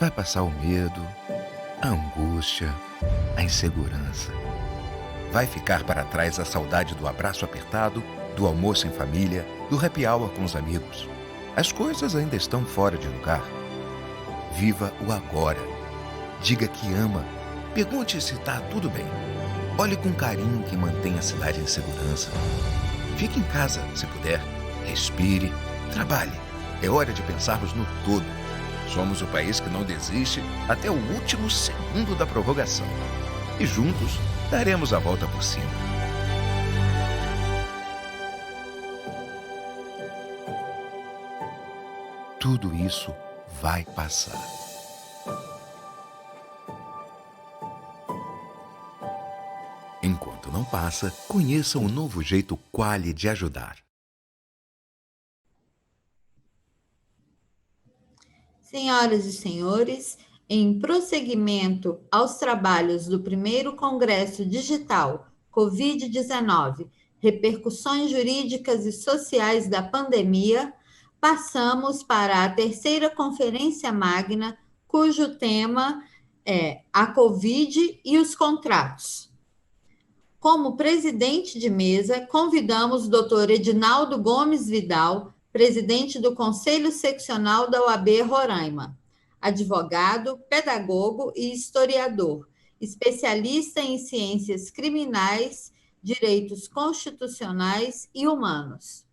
Vai passar o medo, a angústia, a insegurança. Vai ficar para trás a saudade do abraço apertado, do almoço em família, do happy hour com os amigos. As coisas ainda estão fora de lugar. Viva o agora. Diga que ama. Pergunte se está tudo bem. Olhe com carinho que mantém a cidade em segurança. Fique em casa, se puder. Respire. Trabalhe. É hora de pensarmos no todo. Somos o país que não desiste até o último segundo da prorrogação. E juntos daremos a volta por cima. Tudo isso vai passar. Enquanto não passa, conheça o novo jeito Quali de ajudar. Senhoras e senhores, em prosseguimento aos trabalhos do primeiro Congresso Digital Covid-19, repercussões jurídicas e sociais da pandemia, passamos para a terceira Conferência Magna, cujo tema é a Covid e os contratos. Como presidente de mesa, convidamos o Dr. Edinaldo Gomes Vidal, presidente do Conselho Seccional da OAB Roraima, advogado, pedagogo e historiador, especialista em ciências criminais, direitos constitucionais e humanos.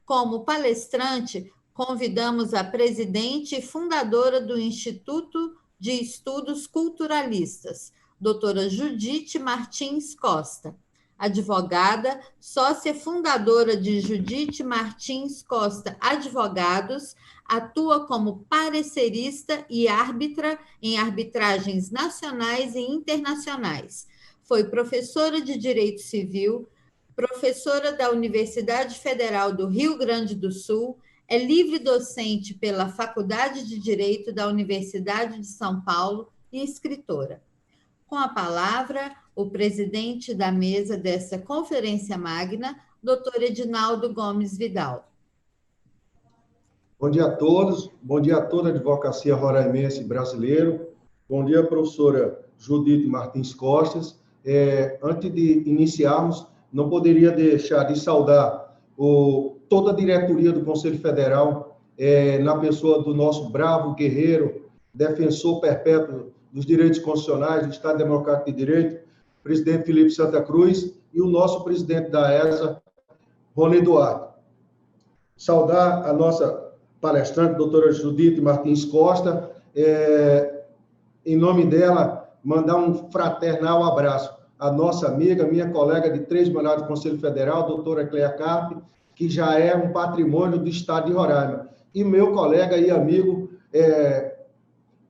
Como palestrante, convidamos a presidente e fundadora do Instituto de Estudos Culturalistas, doutora Judite Martins Costa, advogada, sócia fundadora de Judite Martins Costa Advogados, atua como parecerista e árbitra em arbitragens nacionais e internacionais. Foi professora de Direito Civil, professora da Universidade Federal do Rio Grande do Sul, é livre docente pela Faculdade de Direito da Universidade de São Paulo e escritora. Com a palavra, o presidente da mesa dessa Conferência Magna, Dr. Edinaldo Gomes Vidal. Bom dia a todos, bom dia a toda a advocacia roraimense brasileira, bom dia, professora Judite Martins Costas. Antes de iniciarmos, não poderia deixar de saudar toda a diretoria do Conselho Federal, na pessoa do nosso bravo guerreiro, defensor perpétuo dos direitos constitucionais, do Estado Democrático de Direito, presidente Felipe Santa Cruz, e o nosso presidente da ESA, Rony Duarte. Saudar a nossa palestrante, doutora Judite Martins Costa, em nome dela, mandar um fraternal abraço à nossa amiga, minha colega de 3 mandatos do Conselho Federal, doutora Cleia Carpe, que já é um patrimônio do Estado de Roraima, e meu colega e amigo,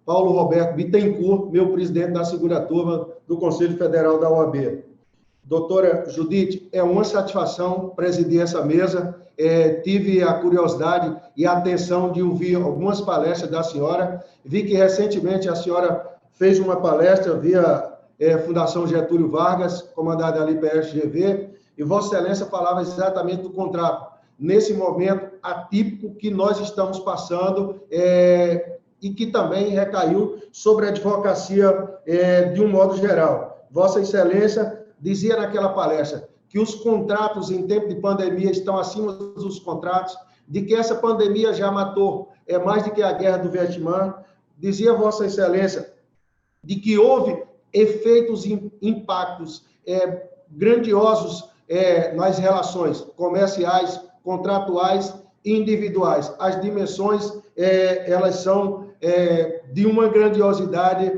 Paulo Roberto Bittencourt, meu presidente da segunda turma do Conselho Federal da OAB. Doutora Judite, é uma satisfação presidir essa mesa. Tive a curiosidade e a atenção de ouvir algumas palestras da senhora. Vi que recentemente a senhora fez uma palestra via Fundação Getúlio Vargas, comandada ali pela FGV, e Vossa Excelência falava exatamente do contrato. Nesse momento atípico que nós estamos passando, e que também recaiu sobre a advocacia de um modo geral. Vossa Excelência dizia naquela palestra que os contratos em tempo de pandemia estão acima dos contratos de que essa pandemia já matou mais do que a guerra do Vietnã. Dizia Vossa Excelência de que houve efeitos e impactos grandiosos nas relações comerciais, contratuais e individuais. As dimensões, elas são de uma grandiosidade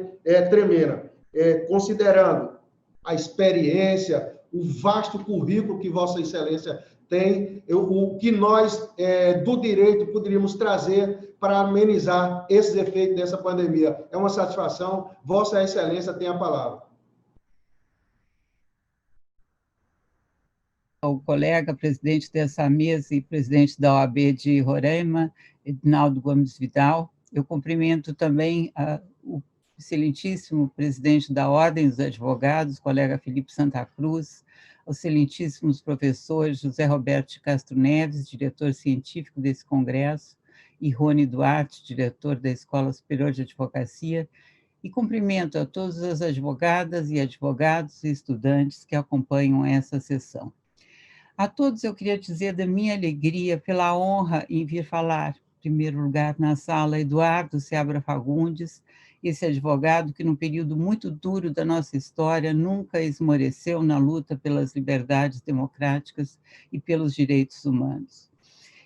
tremenda. Considerando a experiência, o vasto currículo que Vossa Excelência tem, o que nós, do direito, poderíamos trazer para amenizar esses efeitos dessa pandemia. É uma satisfação. Vossa Excelência tem a palavra. O colega presidente dessa mesa e presidente da OAB de Roraima, Edinaldo Gomes Vidal. Eu cumprimento também o excelentíssimo presidente da Ordem dos Advogados, colega Felipe Santa Cruz, os excelentíssimos professores José Roberto de Castro Neves, diretor científico desse congresso, e Rony Duarte, diretor da Escola Superior de Advocacia, e cumprimento a todas as advogadas e advogados e estudantes que acompanham essa sessão. A todos eu queria dizer da minha alegria pela honra em vir falar, em primeiro lugar, na sala, Eduardo Seabra Fagundes, esse advogado que, num período muito duro da nossa história, nunca esmoreceu na luta pelas liberdades democráticas e pelos direitos humanos.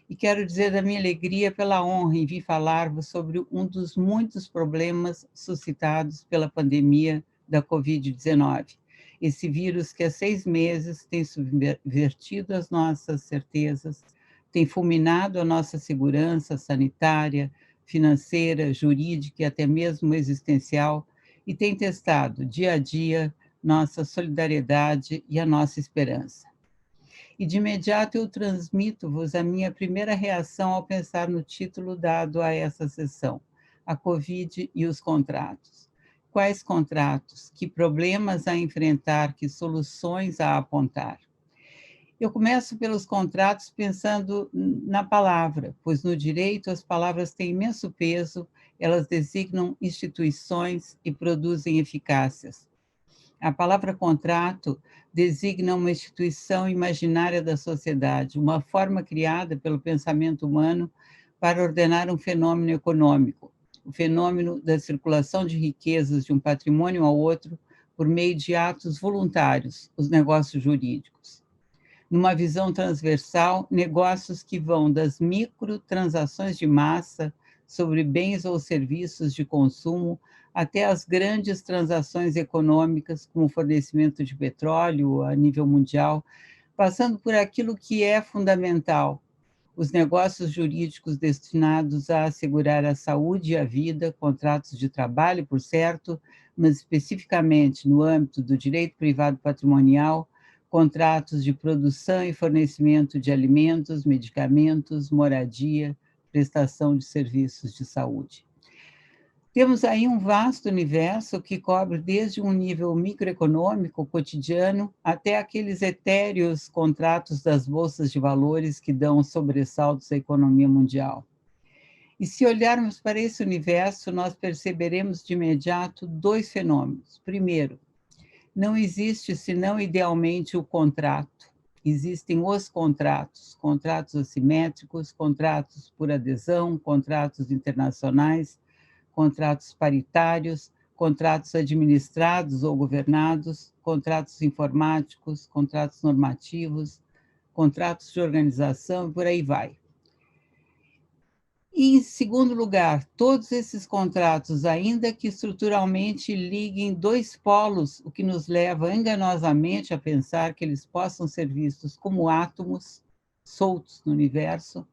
E quero dizer da minha alegria pela honra em vir falar-vos sobre um dos muitos problemas suscitados pela pandemia da Covid-19. Esse vírus que há 6 meses tem subvertido as nossas certezas, tem fulminado a nossa segurança sanitária, financeira, jurídica e até mesmo existencial, e tem testado dia a dia nossa solidariedade e a nossa esperança. E de imediato eu transmito-vos a minha primeira reação ao pensar no título dado a essa sessão, a Covid e os contratos. Quais contratos? Que problemas a enfrentar? Que soluções a apontar? Eu começo pelos contratos pensando na palavra, pois no direito as palavras têm imenso peso, elas designam instituições e produzem eficácias. A palavra contrato designa uma instituição imaginária da sociedade, uma forma criada pelo pensamento humano para ordenar um fenômeno econômico, o fenômeno da circulação de riquezas de um patrimônio ao outro por meio de atos voluntários, os negócios jurídicos. Numa visão transversal, negócios que vão das microtransações de massa sobre bens ou serviços de consumo até as grandes transações econômicas, como o fornecimento de petróleo a nível mundial, passando por aquilo que é fundamental, os negócios jurídicos destinados a assegurar a saúde e a vida, contratos de trabalho, por certo, mas especificamente no âmbito do direito privado patrimonial, contratos de produção e fornecimento de alimentos, medicamentos, moradia, prestação de serviços de saúde. Temos aí um vasto universo que cobre desde um nível microeconômico cotidiano até aqueles etéreos contratos das bolsas de valores que dão sobressaltos à economia mundial. E se olharmos para esse universo, nós perceberemos de imediato 2 fenômenos. Primeiro, não existe senão idealmente o contrato. Existem os contratos, contratos assimétricos, contratos por adesão, contratos internacionais, contratos paritários, contratos administrados ou governados, contratos informáticos, contratos normativos, contratos de organização, e por aí vai. E, em segundo lugar, todos esses contratos, ainda que estruturalmente liguem 2 polos, o que nos leva enganosamente a pensar que eles possam ser vistos como átomos soltos no universo,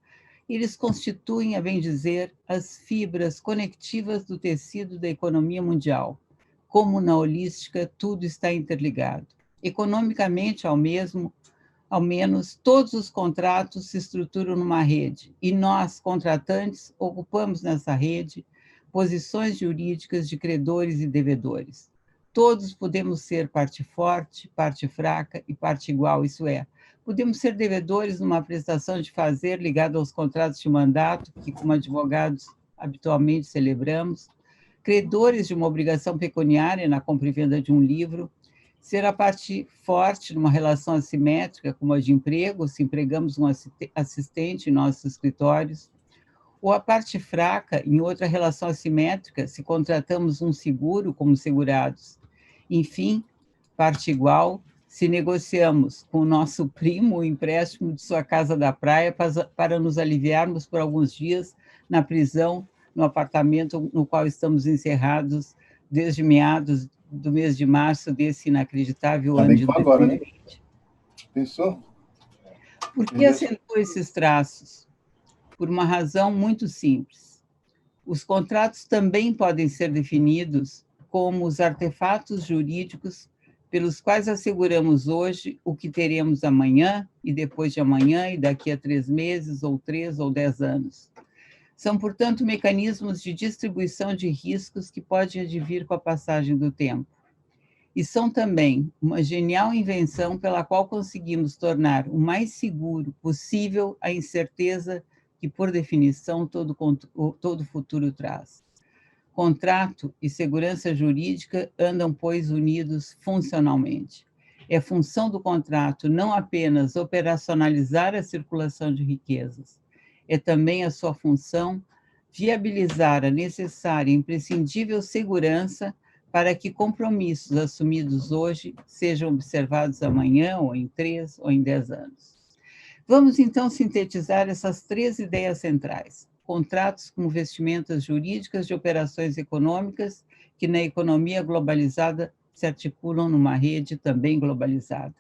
eles constituem, a bem dizer, as fibras conectivas do tecido da economia mundial. Como na holística, tudo está interligado. Economicamente, ao menos, todos os contratos se estruturam numa rede, e nós, contratantes, ocupamos nessa rede posições jurídicas de credores e devedores. Todos podemos ser parte forte, parte fraca e parte igual, isso é, podemos ser devedores numa prestação de fazer ligada aos contratos de mandato, que como advogados habitualmente celebramos, credores de uma obrigação pecuniária na compra e venda de um livro, ser a parte forte numa relação assimétrica, como a de emprego, se empregamos um assistente em nossos escritórios, ou a parte fraca em outra relação assimétrica, se contratamos um seguro como segurados. Enfim, parte igual, se negociamos com o nosso primo o empréstimo de sua casa da praia para nos aliviarmos por alguns dias na prisão, no apartamento no qual estamos encerrados desde meados do mês de março desse inacreditável ano de 2020. Agora, né? Pensou? Por que acentuou esses traços? Por uma razão muito simples. Os contratos também podem ser definidos como os artefatos jurídicos pelos quais asseguramos hoje o que teremos amanhã, e depois de amanhã, e daqui a 3 meses, ou 3 ou 10 anos. São, portanto, mecanismos de distribuição de riscos que podem advir com a passagem do tempo. E são também uma genial invenção pela qual conseguimos tornar o mais seguro possível a incerteza que, por definição, todo futuro traz. Contrato e segurança jurídica andam, pois, unidos funcionalmente. É função do contrato não apenas operacionalizar a circulação de riquezas, é também a sua função viabilizar a necessária e imprescindível segurança para que compromissos assumidos hoje sejam observados amanhã, ou em 3 ou em 10 anos. Vamos, então, sintetizar essas 3 ideias centrais. Contratos como vestimentas jurídicas de operações econômicas que na economia globalizada se articulam numa rede também globalizada.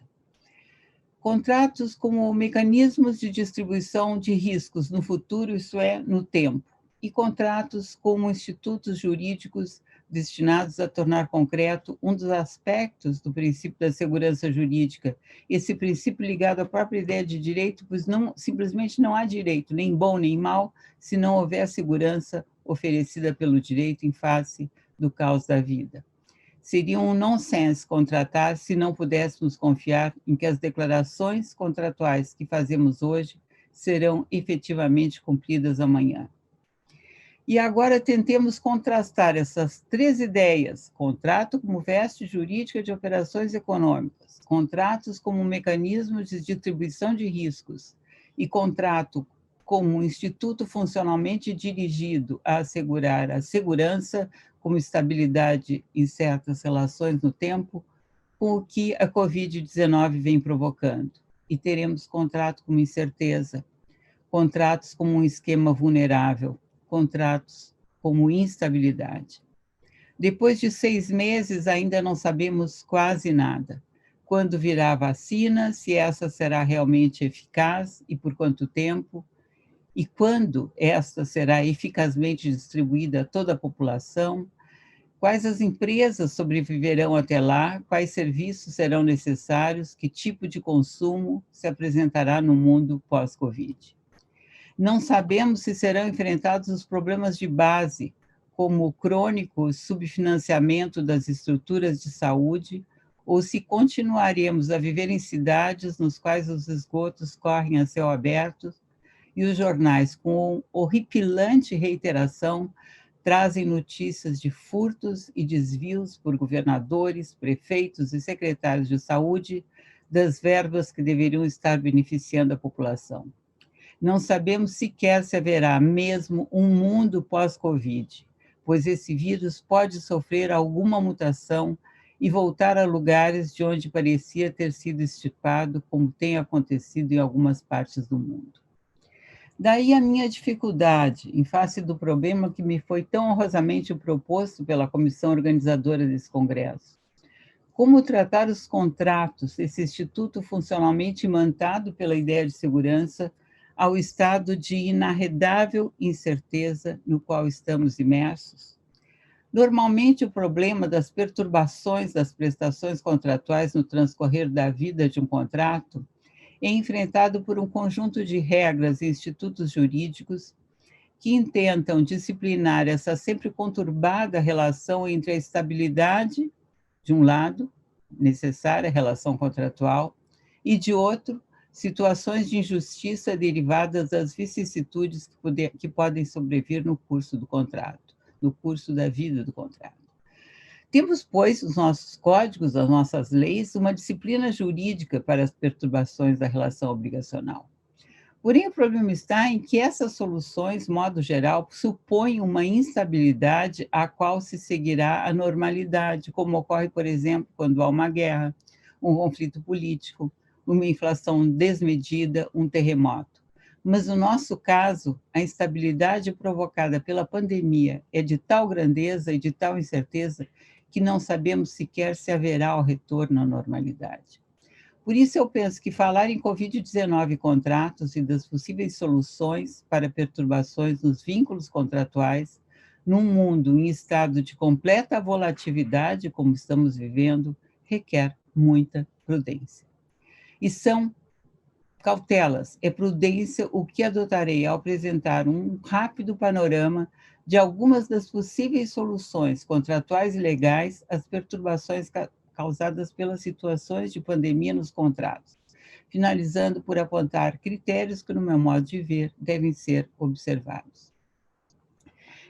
Contratos como mecanismos de distribuição de riscos no futuro, isso é, no tempo. E contratos como institutos jurídicos destinados a tornar concreto um dos aspectos do princípio da segurança jurídica, esse princípio ligado à própria ideia de direito, pois simplesmente não há direito, nem bom nem mal, se não houver segurança oferecida pelo direito em face do caos da vida. Seria um nonsense contratar se não pudéssemos confiar em que as declarações contratuais que fazemos hoje serão efetivamente cumpridas amanhã. E agora tentemos contrastar essas 3 ideias: contrato como veste jurídica de operações econômicas, contratos como mecanismo de distribuição de riscos e contrato como um instituto funcionalmente dirigido a assegurar a segurança como estabilidade em certas relações no tempo, com o que a Covid-19 vem provocando. E teremos contrato como incerteza, contratos como um esquema vulnerável, contratos como instabilidade. Depois de 6 meses, ainda não sabemos quase nada. Quando virá a vacina, se essa será realmente eficaz e por quanto tempo, e quando esta será eficazmente distribuída a toda a população, quais as empresas sobreviverão até lá, quais serviços serão necessários, que tipo de consumo se apresentará no mundo pós-Covid. Não sabemos se serão enfrentados os problemas de base, como o crônico subfinanciamento das estruturas de saúde, ou se continuaremos a viver em cidades nos quais os esgotos correm a céu aberto e os jornais, com horripilante reiteração, trazem notícias de furtos e desvios por governadores, prefeitos e secretários de saúde das verbas que deveriam estar beneficiando a população. Não sabemos sequer se haverá mesmo um mundo pós-Covid, pois esse vírus pode sofrer alguma mutação e voltar a lugares de onde parecia ter sido extirpado, como tem acontecido em algumas partes do mundo. Daí a minha dificuldade em face do problema que me foi tão honrosamente proposto pela comissão organizadora desse congresso. Como tratar os contratos, esse instituto funcionalmente imantado pela ideia de segurança, ao estado de inarredável incerteza no qual estamos imersos? Normalmente, o problema das perturbações das prestações contratuais no transcorrer da vida de um contrato é enfrentado por um conjunto de regras e institutos jurídicos que intentam disciplinar essa sempre conturbada relação entre a estabilidade, de um lado, necessária relação contratual, e, de outro, situações de injustiça derivadas das vicissitudes que podem sobrevir no curso do contrato, no curso da vida do contrato. Temos, pois, os nossos códigos, as nossas leis, uma disciplina jurídica para as perturbações da relação obrigacional. Porém, o problema está em que essas soluções, modo geral, supõem uma instabilidade à qual se seguirá a normalidade, como ocorre, por exemplo, quando há uma guerra, um conflito político, uma inflação desmedida, um terremoto. Mas, no nosso caso, a instabilidade provocada pela pandemia é de tal grandeza e de tal incerteza que não sabemos sequer se haverá o retorno à normalidade. Por isso, eu penso que falar em Covid-19 contratos e das possíveis soluções para perturbações nos vínculos contratuais, num mundo em estado de completa volatilidade, como estamos vivendo, requer muita prudência. E são cautelas, é prudência o que adotarei ao apresentar um rápido panorama de algumas das possíveis soluções contratuais e legais às perturbações causadas pelas situações de pandemia nos contratos, finalizando por apontar critérios que, no meu modo de ver, devem ser observados.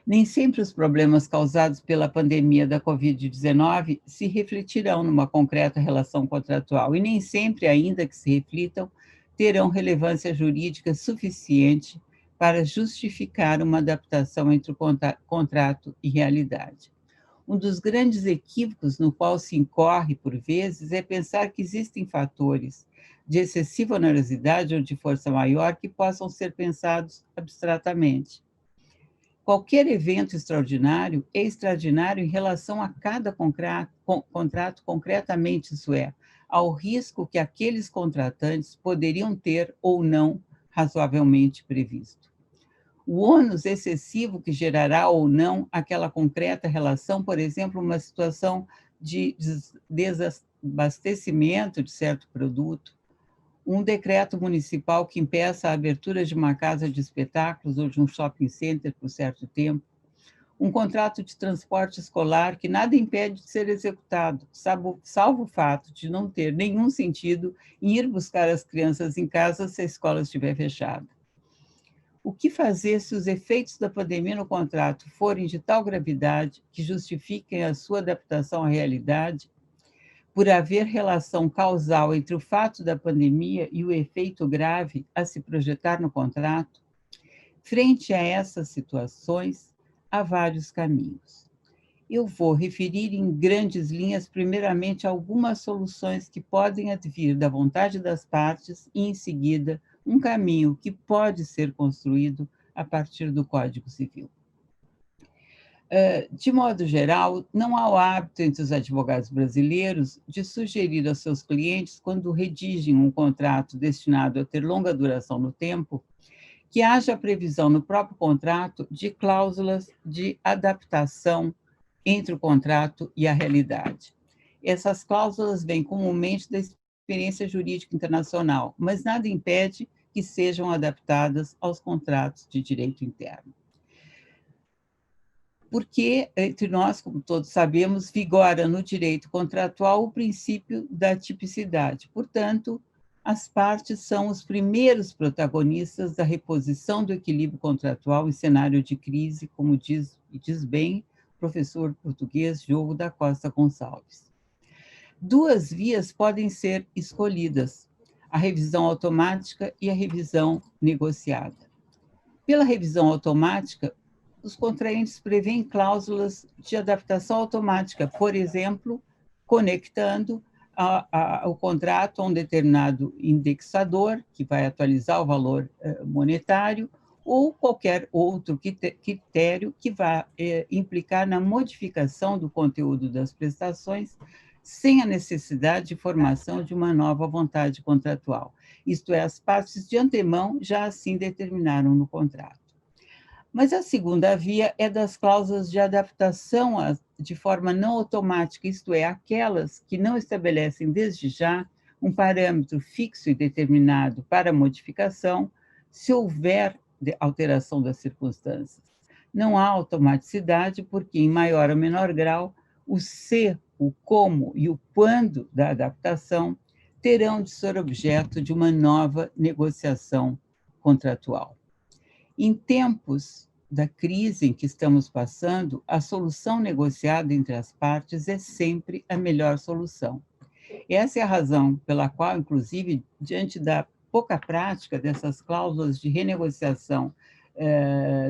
Nem sempre os problemas causados pela pandemia da Covid-19 se refletirão numa concreta relação contratual e nem sempre, ainda que se reflitam, terão relevância jurídica suficiente para justificar uma adaptação entre o contrato e realidade. Um dos grandes equívocos no qual se incorre, por vezes, é pensar que existem fatores de excessiva onerosidade ou de força maior que possam ser pensados abstratamente. Qualquer evento extraordinário é extraordinário em relação a cada contrato concretamente, isso é, ao risco que aqueles contratantes poderiam ter ou não razoavelmente previsto. O ônus excessivo que gerará ou não aquela concreta relação, por exemplo, uma situação de desabastecimento de certo produto, um decreto municipal que impeça a abertura de uma casa de espetáculos ou de um shopping center por certo tempo, um contrato de transporte escolar que nada impede de ser executado, salvo o fato de não ter nenhum sentido em ir buscar as crianças em casa se a escola estiver fechada. O que fazer se os efeitos da pandemia no contrato forem de tal gravidade que justifiquem a sua adaptação à realidade, por haver relação causal entre o fato da pandemia e o efeito grave a se projetar no contrato? Frente a essas situações, há vários caminhos. Eu vou referir em grandes linhas, primeiramente, algumas soluções que podem advir da vontade das partes e, em seguida, um caminho que pode ser construído a partir do Código Civil. De modo geral, não há o hábito entre os advogados brasileiros de sugerir aos seus clientes, quando redigem um contrato destinado a ter longa duração no tempo, que haja previsão no próprio contrato de cláusulas de adaptação entre o contrato e a realidade. Essas cláusulas vêm comumente da experiência jurídica internacional, mas nada impede que sejam adaptadas aos contratos de direito interno. Porque, entre nós, como todos sabemos, vigora no direito contratual o princípio da tipicidade. Portanto, as partes são os primeiros protagonistas da reposição do equilíbrio contratual em cenário de crise, como diz bem o professor português Diogo da Costa Gonçalves. Duas vias podem ser escolhidas: a revisão automática e a revisão negociada. Pela revisão automática, os contraentes prevêem cláusulas de adaptação automática, por exemplo, conectando o contrato a um determinado indexador, que vai atualizar o valor monetário, ou qualquer outro critério que vai implicar na modificação do conteúdo das prestações, sem a necessidade de formação de uma nova vontade contratual. Isto é, as partes de antemão já assim determinaram no contrato. Mas a segunda via é das cláusulas de adaptação de forma não automática, isto é, aquelas que não estabelecem desde já um parâmetro fixo e determinado para modificação, se houver alteração das circunstâncias. Não há automaticidade, porque, em maior ou menor grau, o se, o como e o quando da adaptação terão de ser objeto de uma nova negociação contratual. Em tempos da crise em que estamos passando, a solução negociada entre as partes é sempre a melhor solução. Essa é a razão pela qual, inclusive, diante da pouca prática dessas cláusulas de renegociação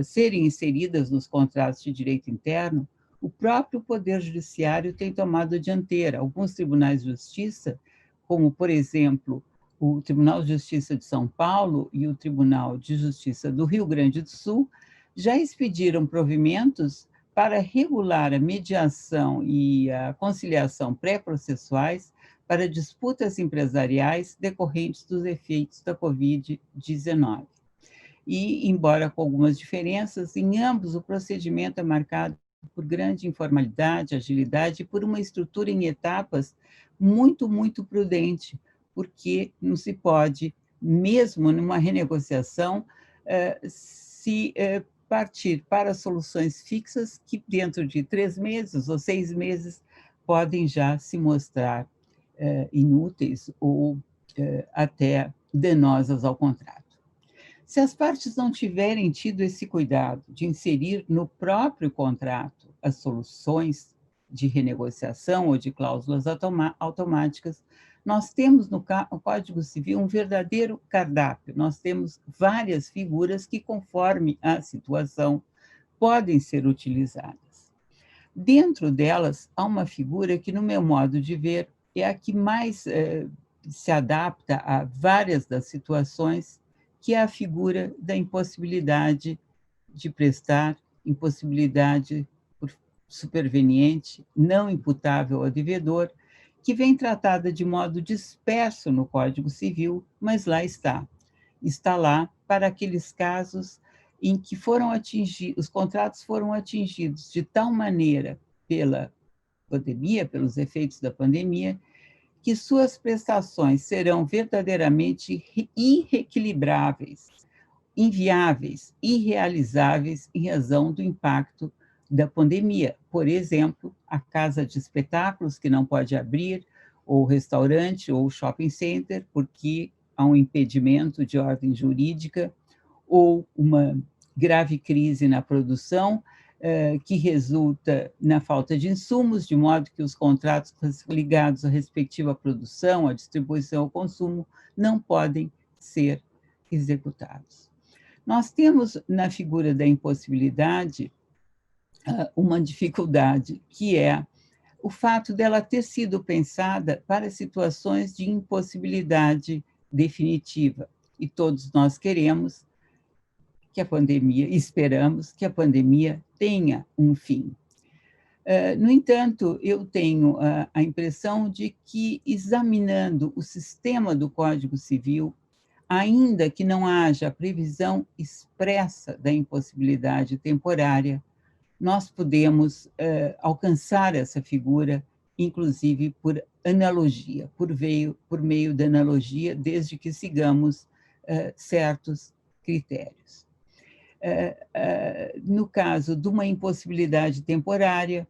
serem inseridas nos contratos de direito interno, o próprio Poder Judiciário tem tomado a dianteira. Alguns tribunais de justiça, como, por exemplo, o Tribunal de Justiça de São Paulo e o Tribunal de Justiça do Rio Grande do Sul, já expediram provimentos para regular a mediação e a conciliação pré-processuais para disputas empresariais decorrentes dos efeitos da Covid-19. E, embora com algumas diferenças, em ambos o procedimento é marcado por grande informalidade, agilidade e por uma estrutura em etapas muito, muito prudente, porque não se pode, mesmo numa renegociação, se partir para soluções fixas que dentro de 3 meses ou 6 meses podem já se mostrar inúteis ou até danosas ao contrato. Se as partes não tiverem tido esse cuidado de inserir no próprio contrato as soluções de renegociação ou de cláusulas automáticas, nós temos no Código Civil um verdadeiro cardápio. Nós temos várias figuras que, conforme a situação, podem ser utilizadas. Dentro delas, há uma figura que, no meu modo de ver, é a que mais se adapta a várias das situações, que é a figura da impossibilidade de prestar, impossibilidade por superveniente, não imputável ao devedor, que vem tratada de modo disperso no Código Civil, mas lá está. Está lá para aqueles casos em que os contratos foram atingidos de tal maneira pela pandemia, pelos efeitos da pandemia, que suas prestações serão verdadeiramente irreequilibráveis, inviáveis, irrealizáveis em razão do impacto da pandemia. Por exemplo, a casa de espetáculos que não pode abrir, ou restaurante, ou shopping center, porque há um impedimento de ordem jurídica, ou uma grave crise na produção, que resulta na falta de insumos, de modo que os contratos ligados à respectiva produção, à distribuição, ao consumo, não podem ser executados. Nós temos, na figura da impossibilidade, uma dificuldade, que é o fato dela ter sido pensada para situações de impossibilidade definitiva. E todos nós queremos que a pandemia, esperamos que a pandemia tenha um fim. No entanto, eu tenho a impressão de que, examinando o sistema do Código Civil, ainda que não haja previsão expressa da impossibilidade temporária, nós podemos alcançar essa figura, inclusive por analogia, por meio da analogia, desde que sigamos certos critérios. No caso de uma impossibilidade temporária,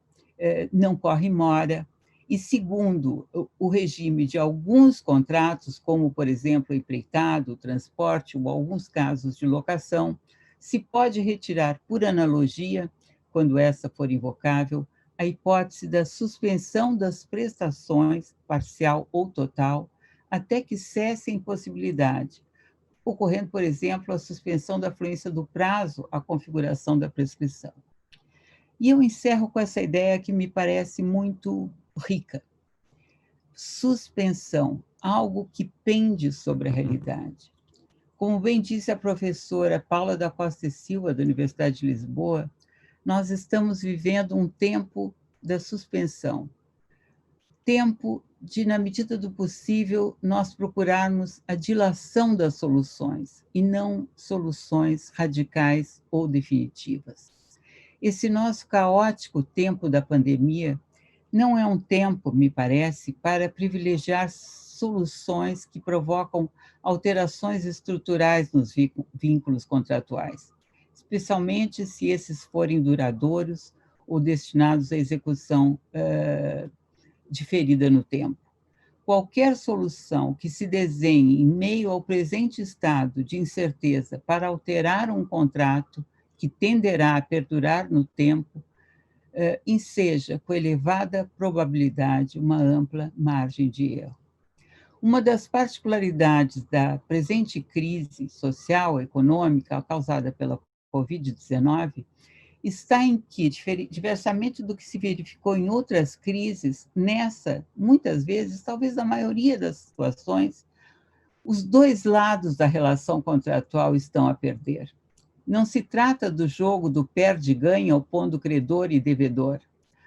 não corre mora, e segundo o regime de alguns contratos, como, por exemplo, o empreitado, o transporte, ou alguns casos de locação, se pode retirar por analogia, quando essa for invocável, a hipótese da suspensão das prestações, parcial ou total, até que cesse a impossibilidade, ocorrendo, por exemplo, a suspensão da fluência do prazo à configuração da prescrição. E eu encerro com essa ideia que me parece muito rica. Suspensão, algo que pende sobre a realidade. Como bem disse a professora Paula da Costa e Silva, da Universidade de Lisboa, nós estamos vivendo um tempo da suspensão. Tempo de, na medida do possível, nós procurarmos a dilação das soluções e não soluções radicais ou definitivas. Esse nosso caótico tempo da pandemia não é um tempo, me parece, para privilegiar soluções que provocam alterações estruturais nos vínculos contratuais, especialmente se esses forem duradouros ou destinados à execução diferida no tempo. Qualquer solução que se desenhe em meio ao presente estado de incerteza para alterar um contrato que tenderá a perdurar no tempo, enseja com elevada probabilidade uma ampla margem de erro. Uma das particularidades da presente crise social e econômica causada pela Covid-19 está em que, diversamente do que se verificou em outras crises, nessa, muitas vezes, talvez na maioria das situações, os dois lados da relação contratual estão a perder. Não se trata do jogo do perde-ganha opondo credor e devedor.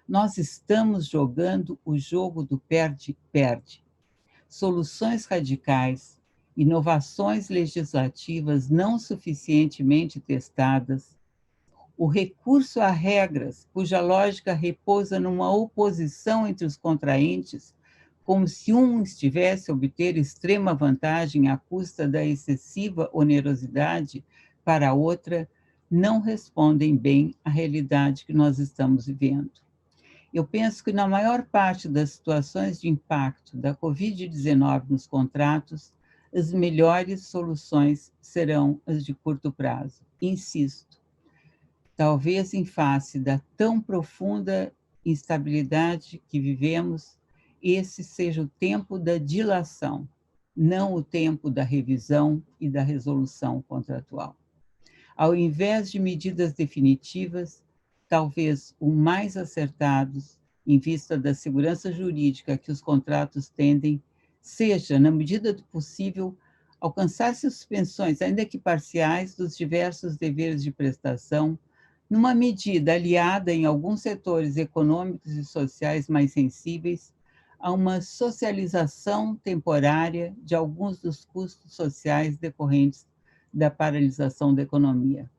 Nós estamos jogando o jogo do perde-perde. Soluções radicais, inovações legislativas não suficientemente testadas, o recurso a regras cuja lógica repousa numa oposição entre os contraentes, como se um estivesse a obter extrema vantagem à custa da excessiva onerosidade para a outra, não respondem bem à realidade que nós estamos vivendo. Eu penso que na maior parte das situações de impacto da Covid-19 nos contratos, as melhores soluções serão as de curto prazo. Insisto, talvez em face da tão profunda instabilidade que vivemos, esse seja o tempo da dilação, não o tempo da revisão e da resolução contratual. Ao invés de medidas definitivas, talvez o mais acertados, em vista da segurança jurídica que os contratos tendem, seja, na medida do possível, alcançar suspensões, ainda que parciais, dos diversos deveres de prestação, numa medida aliada em alguns setores econômicos e sociais mais sensíveis a uma socialização temporária de alguns dos custos sociais decorrentes da paralisação da economia,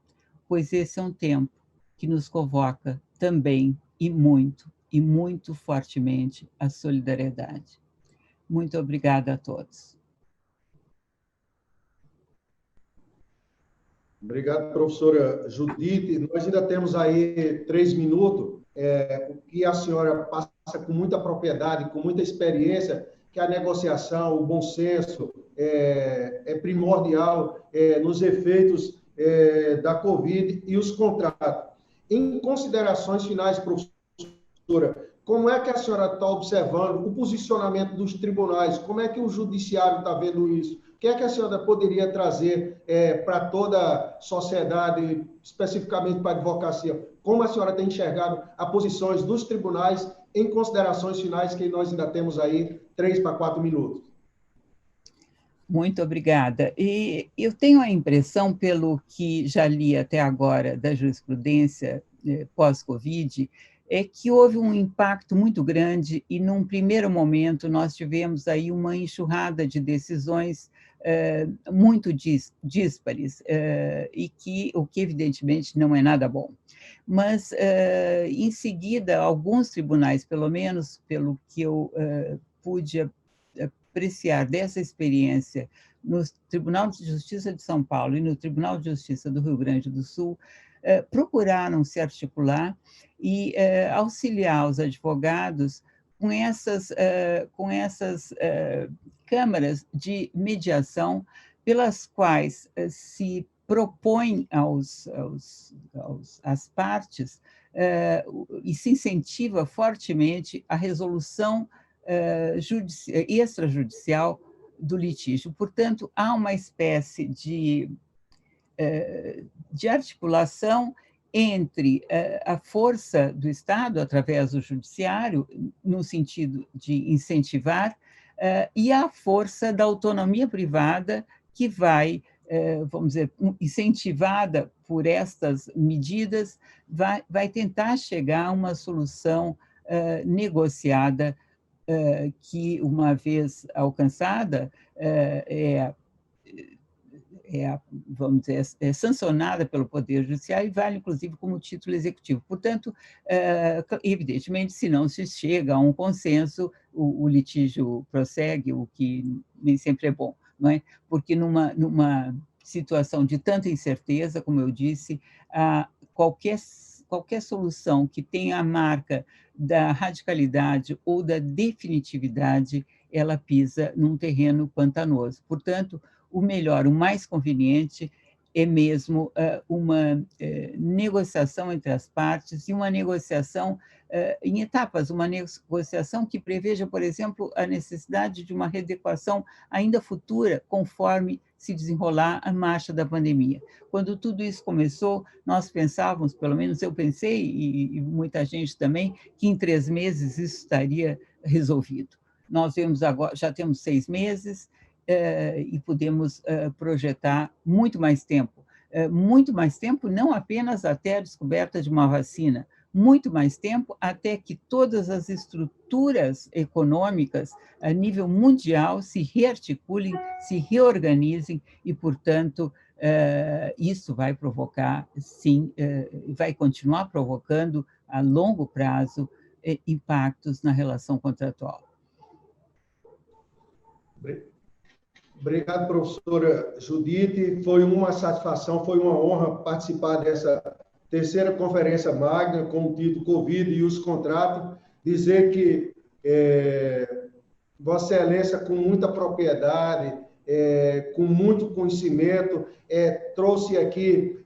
pois esse é um tempo que nos convoca também e muito fortemente a solidariedade. Muito obrigada a todos. Obrigado, professora Judite. Nós ainda temos aí 3 minutos. O que a senhora passa com muita propriedade, com muita experiência, que a negociação, o bom senso é primordial nos efeitos da Covid e os contratos. Em considerações finais, professora, como é que a senhora está observando o posicionamento dos tribunais? Como é que o judiciário está vendo isso? O que é que a senhora poderia trazer para toda a sociedade, especificamente para a advocacia? Como a senhora tem enxergado as posições dos tribunais em considerações finais, que nós ainda temos aí 3 para 4 minutos? Muito obrigada. E eu tenho a impressão, pelo que já li até agora da jurisprudência pós-Covid, é que houve um impacto muito grande e, num primeiro momento, nós tivemos aí uma enxurrada de decisões muito díspares, o que, evidentemente, não é nada bom. Mas, em seguida, alguns tribunais, pelo menos pelo que eu pude apreciar dessa experiência no Tribunal de Justiça de São Paulo e no Tribunal de Justiça do Rio Grande do Sul, procuraram se articular e auxiliar os advogados com essas câmaras de mediação pelas quais se propõe às partes e se incentiva fortemente a resolução extrajudicial do litígio. Portanto, há uma espécie de articulação entre a força do Estado, através do judiciário, no sentido de incentivar, e a força da autonomia privada, que vai, vamos dizer, incentivada por estas medidas, vai tentar chegar a uma solução negociada, que, uma vez alcançada, vamos dizer, é sancionada pelo Poder Judiciário e vale, inclusive, como título executivo. Portanto, evidentemente, se não se chega a um consenso, o litígio prossegue, o que nem sempre é bom, não é? Porque numa situação de tanta incerteza, como eu disse, qualquer solução que tenha a marca da radicalidade ou da definitividade, ela pisa num terreno pantanoso. Portanto, o melhor, o mais conveniente é mesmo uma negociação entre as partes e uma negociação em etapas, uma negociação que preveja, por exemplo, a necessidade de uma readequação ainda futura, conforme se desenrolar a marcha da pandemia. Quando tudo isso começou, nós pensávamos, pelo menos eu pensei, e muita gente também, que em 3 meses isso estaria resolvido. Nós vemos agora, já temos 6 meses, e podemos projetar muito mais tempo não apenas até a descoberta de uma vacina, muito mais tempo até que todas as estruturas econômicas a nível mundial se rearticulem, se reorganizem e, portanto, isso vai provocar, sim, vai continuar provocando a longo prazo impactos na relação contratual. Obrigado, professora Judite. Foi uma satisfação, foi uma honra participar dessa terceira conferência magna com o título Covid e os contratos. Dizer que Vossa Excelência, com muita propriedade, com muito conhecimento, trouxe aqui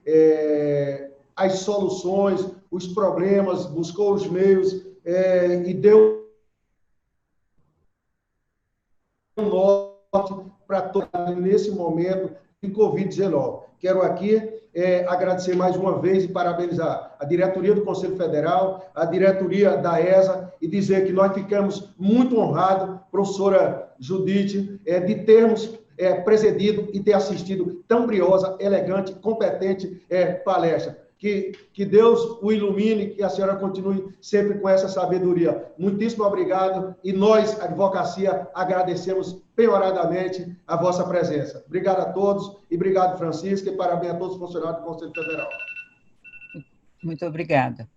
as soluções, os problemas, buscou os meios e deu um norte para todos nesse momento de Covid-19. Quero aqui agradecer mais uma vez e parabenizar a diretoria do Conselho Federal, a diretoria da ESA, e dizer que nós ficamos muito honrados, professora Judite, de termos presidido e ter assistido tão briosa, elegante, competente palestra. Que Deus o ilumine, que a senhora continue sempre com essa sabedoria. Muitíssimo obrigado, e nós, advocacia, agradecemos penhoradamente a vossa presença. Obrigado a todos, e obrigado, Francisca, e parabéns a todos os funcionários do Conselho Federal. Muito obrigada.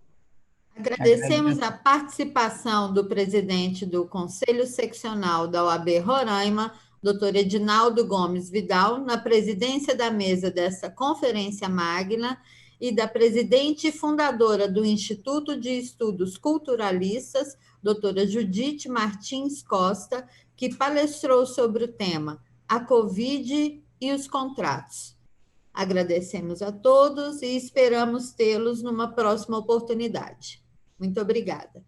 Agradecemos a participação do presidente do Conselho Seccional da OAB Roraima, doutor Edinaldo Gomes Vidal, na presidência da mesa dessa conferência magna, e da presidente e fundadora do Instituto de Estudos Culturalistas, doutora Judite Martins Costa, que palestrou sobre o tema A Covid e os Contratos. Agradecemos a todos e esperamos tê-los numa próxima oportunidade. Muito obrigada.